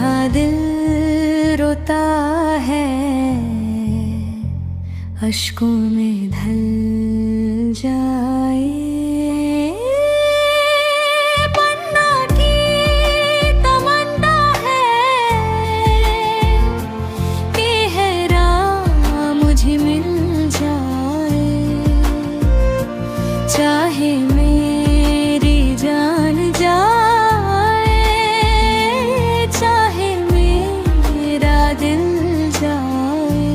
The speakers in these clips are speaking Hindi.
जहाँ दिल रोता है अश्कों में ढल जाए। बनना की तमन्ना है कि हैरा मुझे मिल जाए, चाहे मेरी जान जाए, चाहे मेरा दिल जाए।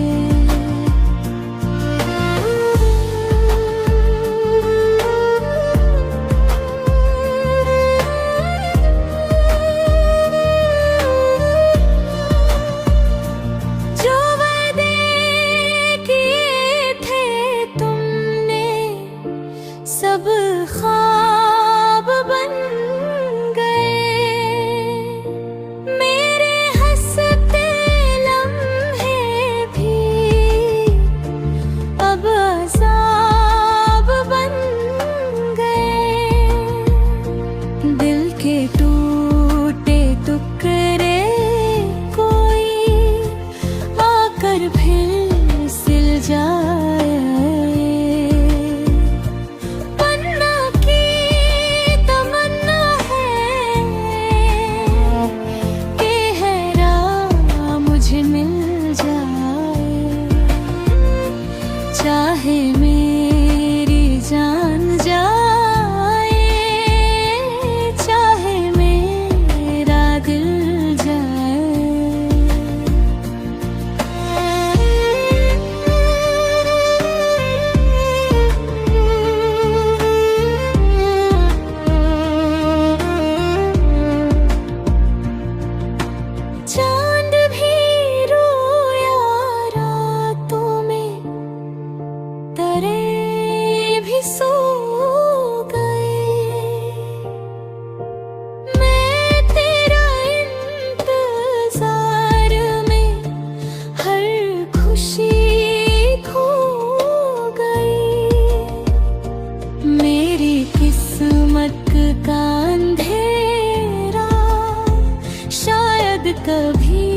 जो वादे किए थे तुमने सब ख्वाब बन गए, मेरे हंसते लम्हे भी अब अज़ाब बन गए। दिल के टूटे टुकड़े कोई आकर फिर सिल जाए। बनना की तमन्ना है कि हैरा मुझे मिल जाए, चाहे मेरी जान जाए, चाहे मेरा दिल चांद भी रोया रातों में, तारे भी सो गए, मैं तेरा इंतजार में हर खुशी खो गई। मेरी किस्मत का अंधेरा शायद कभी